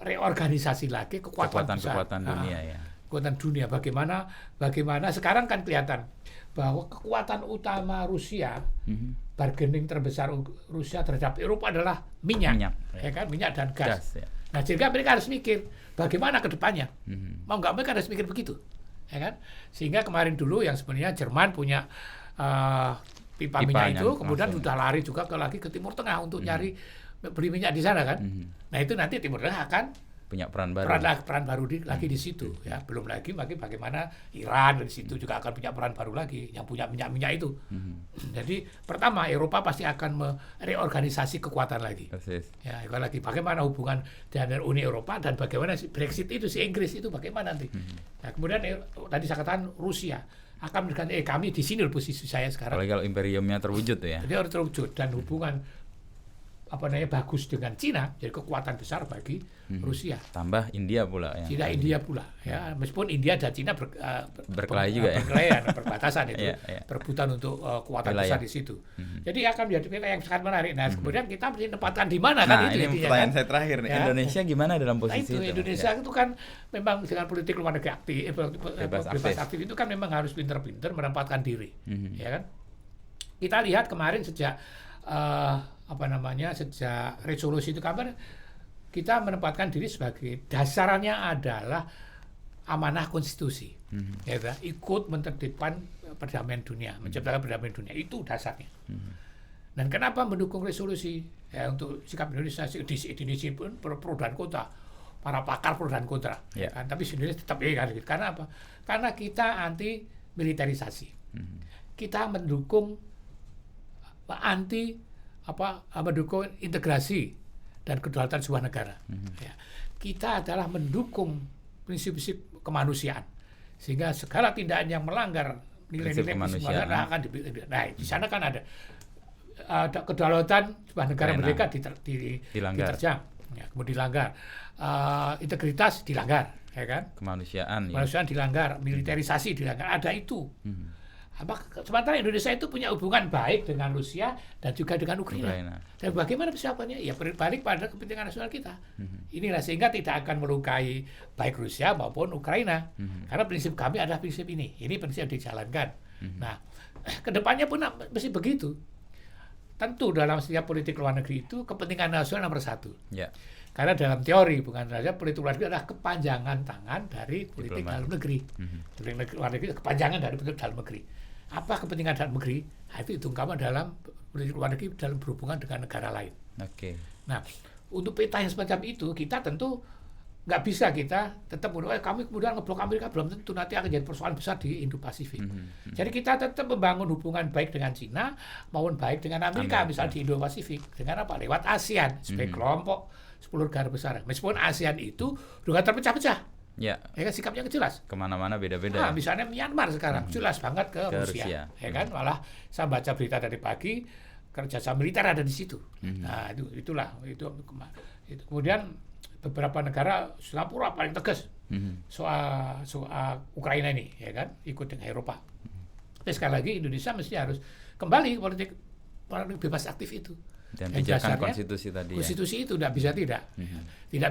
mereorganisasi lagi kekuatan dunia ya. Kekuatan dunia, bagaimana sekarang kan kelihatan bahwa kekuatan utama Rusia, bargaining terbesar Rusia terhadap Eropa adalah minyak. Ya kan, minyak dan gas. Ya. Nah, jadi mereka harus mikir bagaimana ke depannya. Mau nggak mereka harus mikir begitu. Ya kan? Sehingga kemarin dulu yang sebenarnya Jerman punya pipa minyak itu, kemudian sudah lari juga lagi ke Timur Tengah untuk nyari beli minyak di sana kan. Nah, itu nanti Timur Tengah akan punya peran baru lagi di situ ya. Belum lagi bagaimana Iran di situ juga akan punya peran baru lagi yang punya minyak itu. Jadi pertama Eropa pasti akan mereorganisasi kekuatan lagi. Ya, lagi bagaimana hubungan dengan Uni Eropa dan bagaimana Brexit itu si Inggris itu bagaimana nanti. Nah, kemudian tadi saya katakan Rusia akan memberikan kami di sini posisi saya sekarang. Kalau imperiumnya terwujud ya. Jadi harus terwujud dan hubungan bagus dengan Cina, jadi kekuatan besar bagi Rusia. Tambah India pula ya. India pula ya. Meskipun India dan Cina berkelahi juga ya. Berkelahi perbatasan itu, perebutan untuk kekuatan besar di situ. Jadi akan menjadi peta yang sangat menarik. Nah, kemudian kita mesti tempatkan di mana kan itu. Nah, ini pertanyaan saya terakhir nih. Indonesia gimana dalam posisi itu? Indonesia itu kan memang dengan politik luar negeri aktif, bebas aktif itu kan memang harus pinter-pinter menempatkan diri. Ya kan? Kita lihat kemarin sejak sejak resolusi itu kapan kita menempatkan diri sebagai dasarnya adalah amanah konstitusi, ikut menertibkan perdamaian dunia, menciptakan perdamaian dunia, itu dasarnya. Dan kenapa mendukung resolusi untuk sikap Indonesia pun pro dan kontra, para pakar pro dan kontra, kan? Tapi sebenarnya tetap karena apa? Karena kita anti militerisasi, kita mendukung mendukung integrasi dan kedaulatan sebuah negara. Ya. Kita adalah mendukung prinsip-prinsip kemanusiaan, sehingga segala tindakan yang melanggar nilai-nilai kemanusiaan akan Nah, di sana kan ada kedaulatan sebuah negara merdeka diterjang, ya, kemudian dilanggar, integritas dilanggar, ya kan? Kemanusiaan dilanggar, militerisasi dilanggar, ada itu. Sementara Indonesia itu punya hubungan baik dengan Rusia dan juga dengan Ukraina. Dan bagaimana persiapannya? Ya balik pada kepentingan nasional kita. Inilah sehingga tidak akan melukai baik Rusia maupun Ukraina. Karena prinsip kami adalah prinsip ini. Ini prinsip yang dijalankan. Nah, kedepannya pun mesti begitu. Tentu dalam setiap politik luar negeri itu kepentingan nasional nomor satu. Yeah. Karena dalam teori bukan saja politik luar negeri adalah kepanjangan tangan dari politik dalam negeri. Politik luar negeri kepanjangan dari politik dalam negeri. Apa kepentingan dalam negeri? Nah, itu utama dalam politik luar negeri dalam berhubungan dengan negara lain. Oke. Nah, untuk peta yang semacam itu kita tentu nggak bisa kita tetap kami kemudian ngeblok Amerika, belum tentu, nanti akan jadi persoalan besar di Indo-Pasifik. Jadi kita tetap membangun hubungan baik dengan Cina maupun baik dengan Amerika. Misalnya di Indo-Pasifik dengan apa? Lewat ASEAN sebagai kelompok 10 negara besar. Meskipun ASEAN itu juga terpecah-pecah. Ya kan sikapnya jelas. Kemana-mana beda-beda. Misalnya Myanmar sekarang jelas banget ke Rusia. Ya kan, malah saya baca berita dari pagi kerjasama militer ada di situ. Nah itulah itu. Kemudian beberapa negara Singapura paling tegas soal Ukraina ini, ya kan, ikut dengan Eropa. Tapi sekali lagi Indonesia mesti harus kembali politik bebas aktif itu. Dan pijakan konstitusi tadi. Konstitusi itu tidak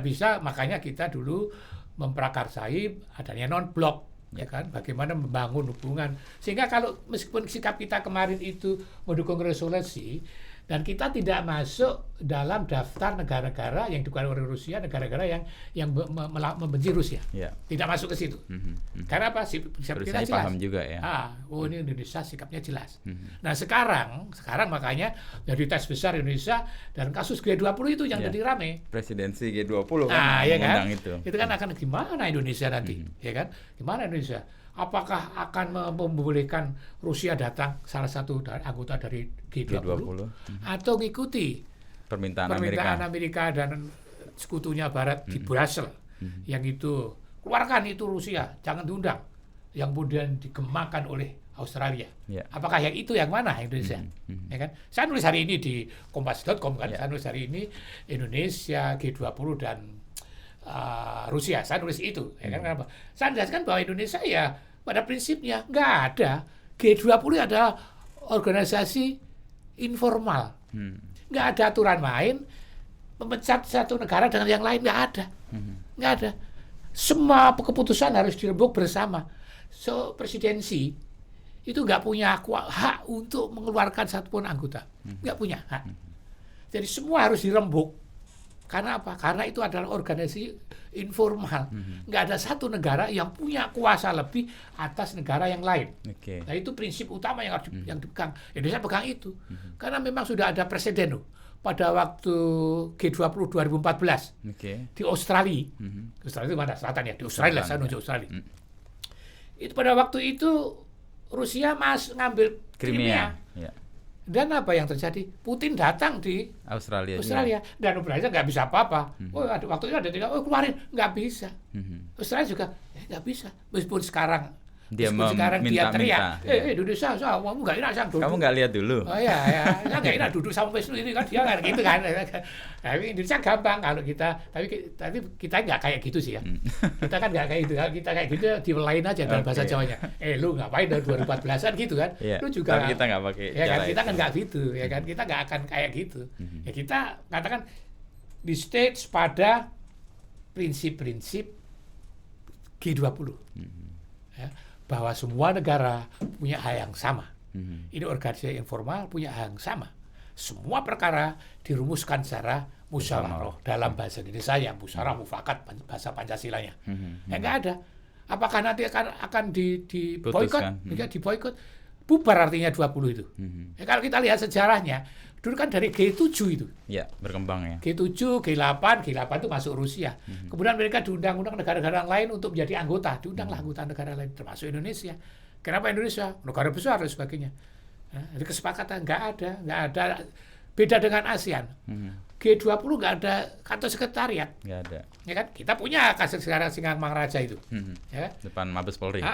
bisa, makanya kita dulu memprakarsai adanya non-blok, ya kan, bagaimana membangun hubungan sehingga kalau meskipun sikap kita kemarin itu mendukung resolusi dan kita tidak masuk dalam daftar negara-negara yang dikuasai oleh Rusia, negara-negara yang membenci Rusia, tidak masuk ke situ. Karena apa? Sikap kita jelas. Paham juga ya. Ini Indonesia sikapnya jelas. Nah sekarang makanya dari tes besar Indonesia dan kasus G20 itu yang jadi rame. Presidensi G20 kan, ya kan? Itu kan akan gimana Indonesia nanti, ya kan? Gimana Indonesia? Apakah akan membolehkan Rusia datang salah satu anggota dari G20. Atau ngikuti permintaan Amerika dan sekutunya Barat di Brussels yang itu keluarkan itu Rusia, jangan diundang, yang kemudian digemakan oleh Australia. Apakah yang itu yang mana Indonesia? Ya kan? Saya nulis hari ini di kompas.com kan, saya nulis hari ini Indonesia, G20 dan Rusia, saya nulis itu, ya kan? Kenapa? Saya jelaskan bahwa Indonesia ya pada prinsipnya nggak ada. G20 adalah organisasi informal, nggak ada aturan main, memecat satu negara dengan yang lain nggak ada. Semua keputusan harus dirembuk bersama. Presidensi itu nggak punya hak untuk mengeluarkan satupun anggota, nggak punya hak. Jadi semua harus dirembuk. Karena apa? Karena itu adalah organisasi informal. Nggak ada satu negara yang punya kuasa lebih atas negara yang lain. Nah itu prinsip utama yang harus yang dipegang. Indonesia pegang itu. Karena memang sudah ada presiden loh. Pada waktu G20 2014 di Australia. Australia itu mana? Selatan ya. Di Australia, saya nunjuk Australia. Itu pada waktu itu Rusia ngambil Crimea. Dan apa yang terjadi? Putin datang di Australia. Dan Ukraina nggak bisa apa-apa. Waktu itu ada keluarin, nggak bisa. Australia juga nggak bisa. Meskipun sekarang dia teriak, Indonesia, kamu nggak enak sang duduk. Kamu nggak lihat dulu. Saya nggak enak duduk sama Wisnu ini kan dia kan gitu kan. Tapi Indonesia gampang kalau kita, tapi kita nggak kayak gitu sih ya. Kita kan nggak kayak gitu. Kita kayak gitu diwelain aja dalam bahasa Jawanya. Lu ngapain dari 2014an gitu kan? Lu juga. Tapi kita nggak pakai. Ya kan kita kan nggak gitu, ya kan kita nggak akan kayak gitu. Ya kita katakan di stage pada prinsip-prinsip G20. Ya. Bahwa semua negara punya hak yang sama. Ini organisasi informal punya hak yang sama. Semua perkara dirumuskan secara musyawarah dalam bahasa Indonesia yang musyawarah mufakat bahasa Pancasilanya. Nggak ada. Apakah nanti akan diboikot? Jika diboikot, bubar artinya 20 itu. Kalau kita lihat sejarahnya, dulu kan dari G7 itu. Ya, berkembang ya. G7, G8 itu masuk Rusia. Kemudian mereka diundang-undang negara-negara lain untuk menjadi anggota. Diundanglah anggota negara lain, termasuk Indonesia. Kenapa Indonesia? Negara besar dan sebagainya. Jadi kesepakatan nggak ada. Beda dengan ASEAN. G20 nggak ada kantor sekretariat. Nggak ada. Ya kan? Kita punya kantor sekretariat Singamangaraja itu. Ya kan? Depan Mabes Polri.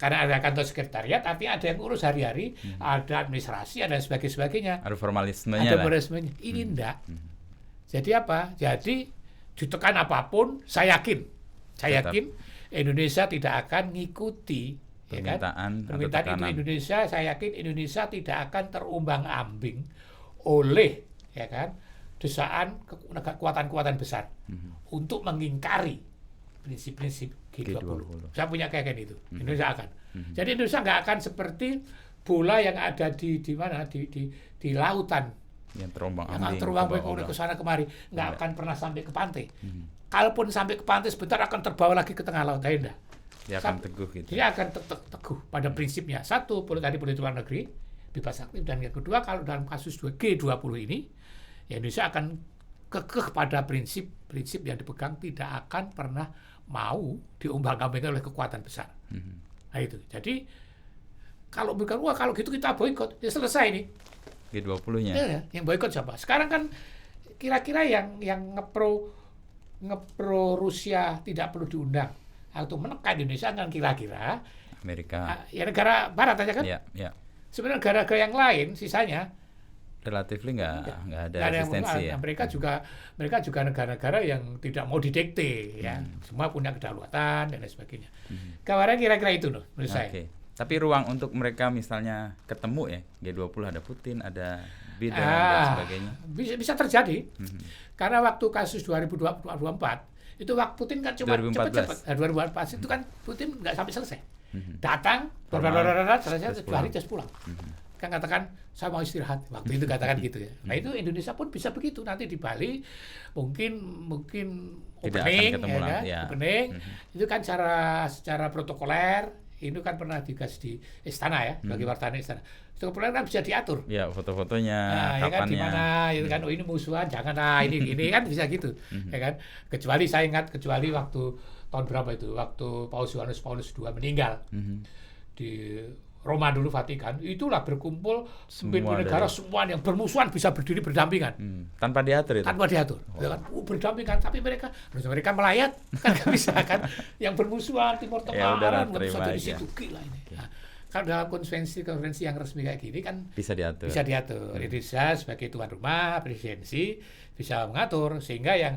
Karena ada kantor sekretariat, tapi ada yang urus hari-hari, ada administrasi, ada sebagainya. Ada formalismenya. Ini enggak. Jadi apa? Jadi ditekan apapun, saya yakin Indonesia tidak akan ngikuti permintaan itu Indonesia, saya yakin Indonesia tidak akan terumbang-ambing oleh ya kan desaan kekuatan-kekuatan besar untuk mengingkari prinsip-prinsip G20. Saya punya keyakinan itu. Indonesia akan. Jadi Indonesia nggak akan seperti bola yang ada di mana di lautan yang terombang-ambing oleh ke sana kemari, nggak akan pernah sampai ke pantai. Kalaupun sampai ke pantai sebentar akan terbawa lagi ke tengah laut, tidak. Dia akan teguh gitu. Dia akan teguh pada prinsipnya. Satu, politik luar negeri bebas aktif, dan yang kedua kalau dalam kasus G20 ini, ya Indonesia akan kekeh pada prinsip yang dipegang, tidak akan pernah mau diumbang-ambingkan oleh kekuatan besar. Nah itu. Jadi kalau kalau gitu kita boikot, ya selesai nih. G20-nya. Ya, yang boikot siapa? Sekarang kan kira-kira yang ngepro Rusia tidak perlu diundang atau menekan Indonesia kan kira-kira Amerika. Ya negara barat aja kan? Ya. Sebenarnya negara-negara yang lain sisanya relatif nggak ada resistensi ya. Mereka juga negara-negara yang tidak mau didikte ya. Semua punya kedaulatan dan lain sebagainya. Kabarnya kira-kira itu loh menurut saya. Tapi ruang untuk mereka misalnya ketemu ya, G20 ada Putin, ada Biden dan sebagainya. Bisa terjadi. Karena waktu kasus 2024 itu waktu Putin kan cuma cepat-cepat. 2014 itu kan Putin nggak sampai selesai. Datang, selesai 2 hari terus pulang. Kan katakan saya mau istirahat. Waktu itu katakan gitu ya. Nah itu Indonesia pun bisa begitu. Nanti di Bali mungkin opening, opening. Itu kan secara protokoler. Ini kan pernah dikasih di istana ya, bagi wartawan istana. Protokoler kan bisa diatur. Ya, foto-fotonya, ya kan di mana, itu kan ini musuhan, janganlah ini kan bisa gitu. Ya kan? Kecuali saya ingat waktu tahun berapa itu, waktu Yohanes Paulus II meninggal. Di Roma dulu, Vatikan, itulah berkumpul semua negara semua yang bermusuhan bisa berdiri berdampingan. Tanpa diatur itu? Tanpa diatur. Kan, berdampingan, tapi mereka melayat, kan nggak bisa kan. Yang bermusuhan, Timur Tengah, nggak bisa di situ. Gila ini. Nah, kalau dalam konferensi yang resmi kayak gini kan bisa diatur. Indonesia sebagai tuan rumah, presidensi, bisa mengatur, sehingga yang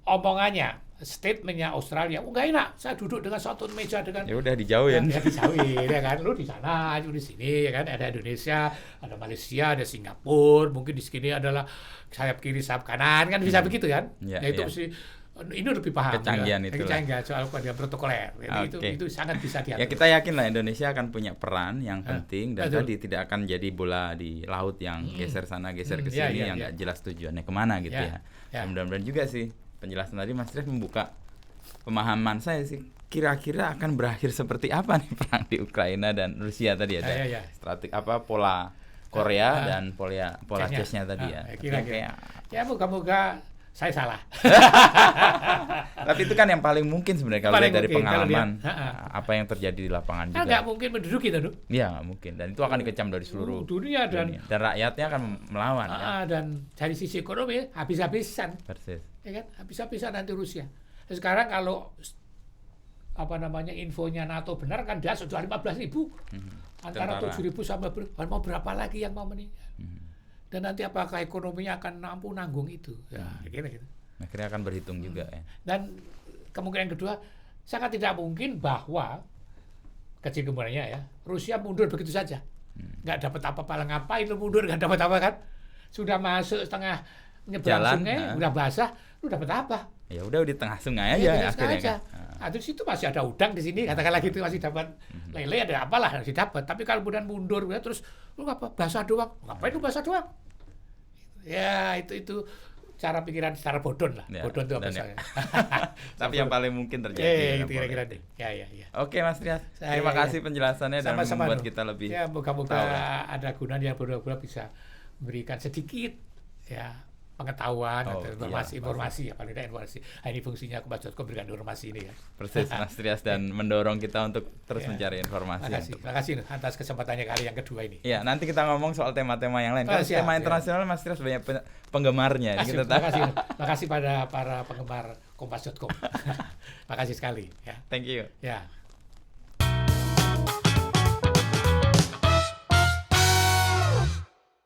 omongannya, statementnya Australia, nggak enak. Saya duduk dengan satu meja dengan. Ya udah dijauhin. Ya dijauhin, ya kan. Lu di sana, lu di sini, ya kan. Ada Indonesia, ada Malaysia, ada Singapura. Mungkin di sini adalah sayap kiri, sayap kanan, kan bisa begitu kan? Ya itu mesti. Ini lebih paham. Kecanggihan itu. Kecanggihan soal kode protokoler. Itu sangat bisa diatur. Ya kita yakin lah Indonesia akan punya peran yang penting dan tadi tidak akan jadi bola di laut yang geser sana, geser ke sini yang nggak jelas tujuannya kemana gitu ya. Mudah-mudahan juga sih. Penjelasan tadi Mas Trias membuka pemahaman saya sih, kira-kira akan berakhir seperti apa nih perang di Ukraina dan Rusia tadi ada strategi pola Korea dan pola chess-nya tadi ya. Kira-kira. Ya moga-moga saya salah. Tapi itu kan yang paling mungkin sebenarnya kalau dari pengalaman apa yang terjadi di lapangan juga. Nggak mungkin menduduki itu. Iya nggak mungkin, dan itu akan dikecam dari seluruh dunia dan rakyatnya akan melawan. Dan dari sisi ekonomi habis-habisan. Persis. Ya kan, habis-habisan nanti Rusia. Sekarang kalau infonya NATO benar kan dia sudah 15.000 antara 7.000 sampai mau berapa lagi yang mau meninggal. Dan nanti apakah ekonominya akan mampu nanggung itu? Ya, gitu. Akhirnya akan berhitung juga ya. Dan kemungkinan kedua, sangat tidak mungkin bahwa kecil kemungkinannya ya, Rusia mundur begitu saja. Nggak dapat apa-apa, ngapain lu mundur, nggak dapat apa kan? Sudah masuk setengah nyebrang sungai, udah basah, lu dapat apa? Ya udah di tengah sungai aja akhirnya kan. Di situ masih ada udang di sini, katakanlah gitu, masih dapat lele, ada apalah masih dapat. Tapi kalau kemudian mundur terus lu apa basah doang, ngapain lu basah doang? Ya itu cara pikiran secara bodon lah. Ya, bodon itu apa saya. Tapi yang paling mungkin terjadi. Kira-kira deh. Ya. Oke Mas Trias, terima kasih penjelasannya dan membuat kita lebih. Ya moga-moga ada gunanya yang benar-benar bisa memberikan sedikit pengetahuan atau informasi ya paling tidak informasi. Ini fungsinya Kompas.com berikan informasi ini ya. Persis Mas Trias dan mendorong kita untuk terus mencari informasi. Terima kasih atas kesempatannya kali yang kedua ini. Ya, nanti kita ngomong soal tema-tema yang lain. Tema internasional Mas Trias banyak penggemarnya. Terima kasih pada para penggemar Kompas.com. Terima kasih sekali ya. Thank you. Ya.